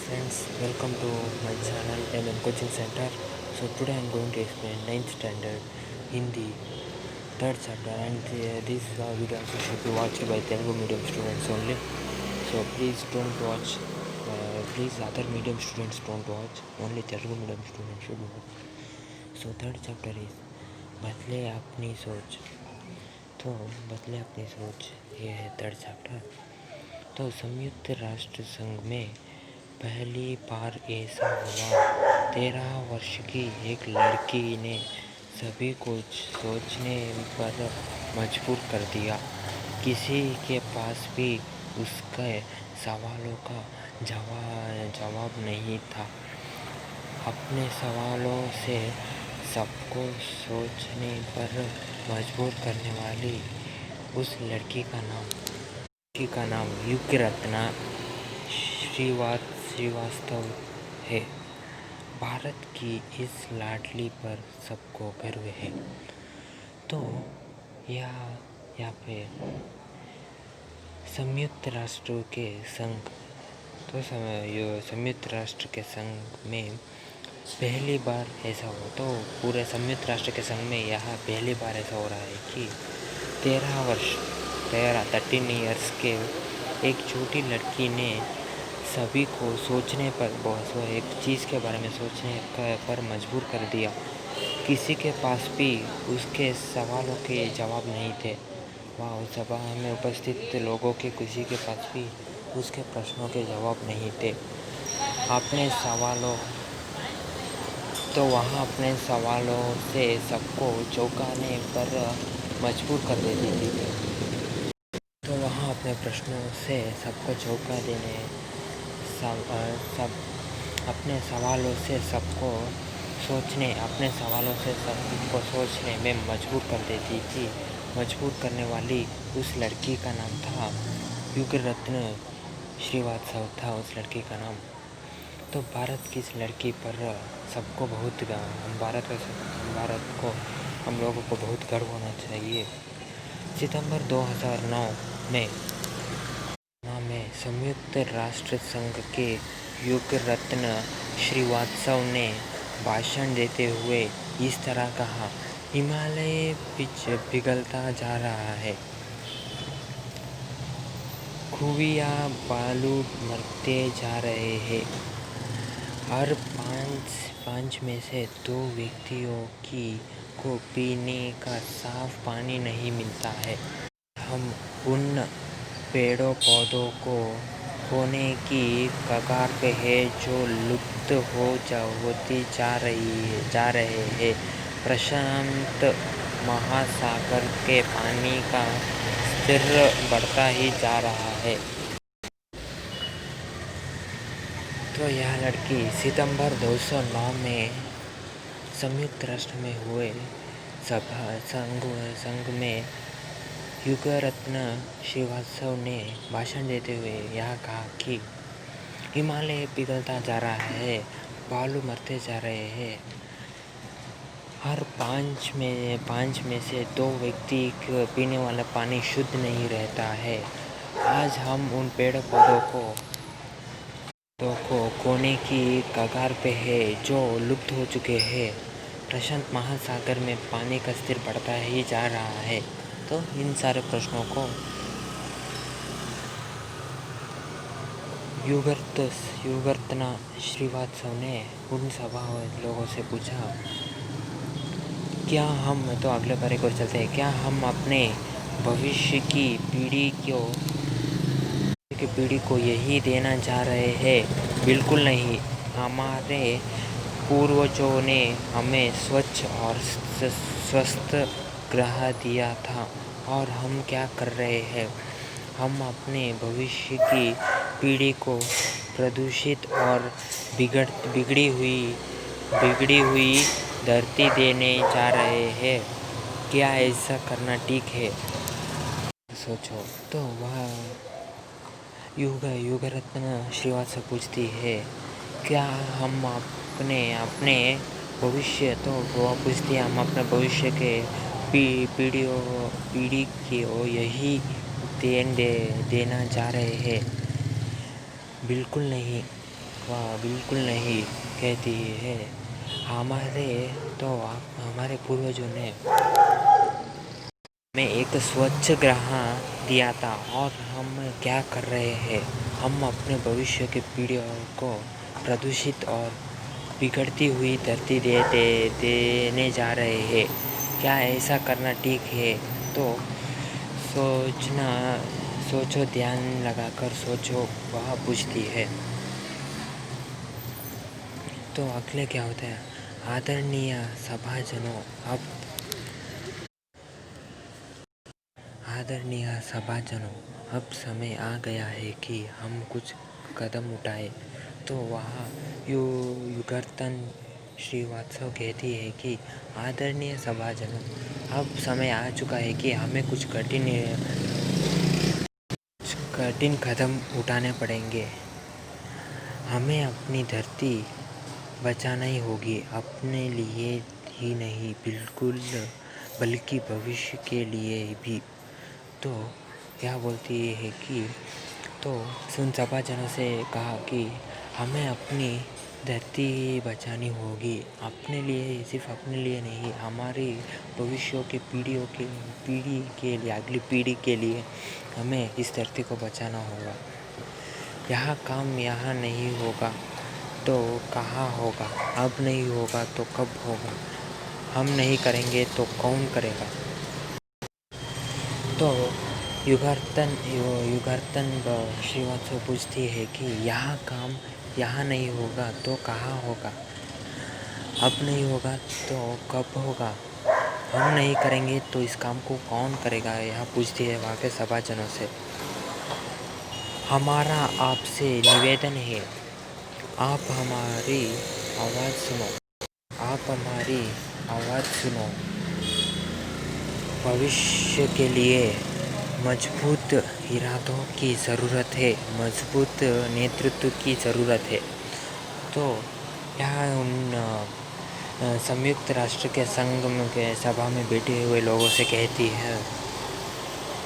friends, welcome to my channel MM Coaching Center. So today I am going to explain 9th standard Hindi 3rd chapter, and this video also should be watched by Telugu medium students only. So please don't watch, please other medium students don't watch, only Telugu medium students should watch. So 3rd chapter is बदले अपनी सोच. तो बदले अपनी सोच ये है 3rd chapter. तो संयुक्त राष्ट्र संघ में पहली बार ऐसा हुआ. 13 वर्ष की एक लड़की ने सभी को सोचने पर मजबूर कर दिया. किसी के पास भी उसके सवालों का जवाब नहीं था. अपने सवालों से सबको सोचने पर मजबूर करने वाली उस लड़की का नाम युगरत्ना श्रीवास्तव है. भारत की इस लाडली पर सबको गर्व है. तो यहाँ पे संयुक्त राष्ट्र के संघ, तो संयुक्त राष्ट्र के संघ में पहली बार ऐसा हो, तो पूरे संयुक्त राष्ट्र के संघ में यहाँ पहली बार ऐसा हो रहा है कि 13 ईयर्स के एक छोटी लड़की ने सभी को सोचने पर, एक चीज़ के बारे में सोचने पर मजबूर कर दिया. किसी के पास भी उसके सवालों के जवाब नहीं थे. वहाँ सभा में उपस्थित लोगों के किसी के पास भी उसके प्रश्नों के जवाब नहीं थे. अपने सवालों से सबको चौंकाने पर मजबूर कर देती थी. तो वहाँ अपने प्रश्नों से सबको चौंका देने, अपने सवालों से सबको सोचने में मजबूर कर देती थी. मजबूर करने वाली उस लड़की का नाम था युगरत्न श्रीवास्तव था उस लड़की का नाम. तो भारत की इस लड़की पर सबको बहुत, हम लोगों को बहुत गर्व होना चाहिए. सितंबर 2009 में संयुक्त राष्ट्र संघ के युगरत्न श्रीवास्तव ने भाषण देते हुए इस तरह कहा: हिमालय पिघलता जा रहा है. खूबियाँ बालू मरते जा रहे हैं. हर पाँच में से 2 व्यक्तियों को पीने का साफ पानी नहीं मिलता है. हम उन पेड़ों पौधों को खोने की कगार पे है जो लुप्त होती जा रहे हैं. प्रशांत महासागर के पानी का स्तर बढ़ता ही जा रहा है. तो यह लड़की सितंबर 2009 में संयुक्त राष्ट्र में हुए संघ में युगरत्न श्रीवास्तव ने भाषण देते हुए यह कहा कि हिमालय पिघलता जा रहा है, बालू मरते जा रहे हैं. हर 5 में से 2 व्यक्ति को पीने वाला पानी शुद्ध नहीं रहता है. आज हम उन पेड़ पौधों को खोने की कगार पे है जो लुप्त हो चुके हैं. प्रशांत महासागर में पानी का स्तर बढ़ता ही जा रहा है. तो इन सारे प्रश्नों को युगरत्ना श्रीवास्तव ने उन सभा लोगों से पूछा, क्या हम, तो अगले बारे को चलते हैं, क्या हम अपने भविष्य की पीढ़ी को यही देना चाह रहे हैं? बिल्कुल नहीं. हमारे पूर्वजों ने हमें स्वच्छ और स्वस्थ ग्रह दिया था, और हम क्या कर रहे हैं? हम अपने भविष्य की पीढ़ी को प्रदूषित और बिगड़ी हुई धरती देने जा रहे हैं. क्या ऐसा करना ठीक है? सोचो. तो वह युगरत्न श्रीवास्तव पूछती है, क्या हम अपने भविष्य, तो वह पूछती है, हम अपने भविष्य के पीढ़ी को यही देना जा रहे हैं? बिल्कुल नहीं. वह बिल्कुल नहीं कहती है। हमारे पूर्वजों ने हमें एक स्वच्छ ग्रह दिया था और हम क्या कर रहे हैं? हम अपने भविष्य की पीढ़ियों को प्रदूषित और बिगड़ती हुई धरती देने जा रहे हैं। क्या ऐसा करना ठीक है? तो सोचना सोचो, ध्यान लगाकर सोचो, वह पूछती है। तो अगले क्या होता है? आदरणीय सभाजनों, अब समय आ गया है कि हम कुछ कदम उठाएं। तो वहाँ युगर्तन श्रीवास्तव कहती है कि आदरणीय सभाजनों, अब समय आ चुका है कि हमें कुछ कठिन कदम उठाने पड़ेंगे। हमें अपनी धरती बचाना ही होगी, अपने लिए ही नहीं बल्कि भविष्य के लिए भी। तो यह बोलती है कि सुन सभाजनों से कहा कि हमें अपनी धरती बचानी होगी, अपने लिए, सिर्फ अपने लिए नहीं, हमारी भविष्यों के पीढ़ी के लिए, अगली पीढ़ी के लिए हमें इस धरती को बचाना होगा। यह काम यहाँ नहीं होगा तो कहाँ होगा? अब नहीं होगा तो कब होगा? हम नहीं करेंगे तो कौन करेगा? तो युगार्तन श्रीवास्तव पूछती है कि यह काम यहाँ नहीं होगा तो कहाँ होगा? अब नहीं होगा तो कब होगा? हम नहीं करेंगे तो इस काम को कौन करेगा? यह पूछती है वहाँ के सभाजनों से। हमारा आपसे निवेदन है, आप हमारी आवाज़ सुनो। भविष्य के लिए मजबूत इरादों की ज़रूरत है, मजबूत नेतृत्व की ज़रूरत है। तो यह उन संयुक्त राष्ट्र के संघ के सभा में बैठे हुए लोगों से कहती है,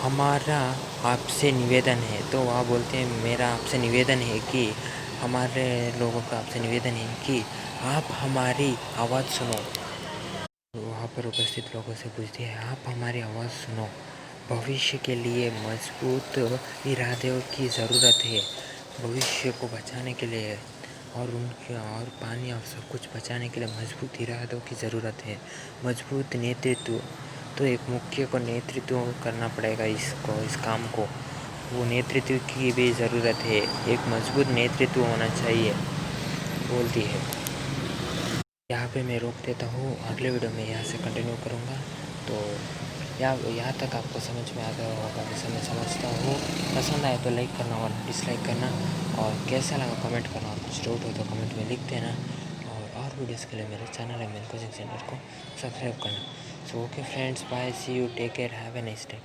हमारा आपसे निवेदन है। तो वह बोलते हैं, मेरा आपसे निवेदन है कि हमारे लोगों का आपसे निवेदन है कि आप हमारी आवाज़ सुनो। वहाँ पर उपस्थित लोगों से पूछती है, आप हमारी आवाज़ सुनो। भविष्य के लिए मजबूत इरादों की ज़रूरत है। भविष्य को बचाने के लिए और पानी और सब कुछ बचाने के लिए मजबूत इरादों की ज़रूरत है। मजबूत नेतृत्व, तो एक मुख्य को नेतृत्व करना पड़ेगा इस काम को। वो नेतृत्व की भी ज़रूरत है, एक मजबूत नेतृत्व होना चाहिए, बोलती है। यहाँ पे मैं रोक देता हूँ, अगले वीडियो में यहाँ से कंटिन्यू करूँगा। तो यहाँ तक आपको समझ में आ गया होगा, जैसे मैं समझता हूँ। पसंद आए तो लाइक करना और डिसलाइक करना, और कैसा लगा कमेंट करना, और कुछ डाउट हो तो कमेंट में लिख देना। और वीडियोज़ के लिए मेरे चैनल है मेन कोचिंग सेंटर को सब्सक्राइब करना। So okay friends, bye, see you, take care, have a nice day.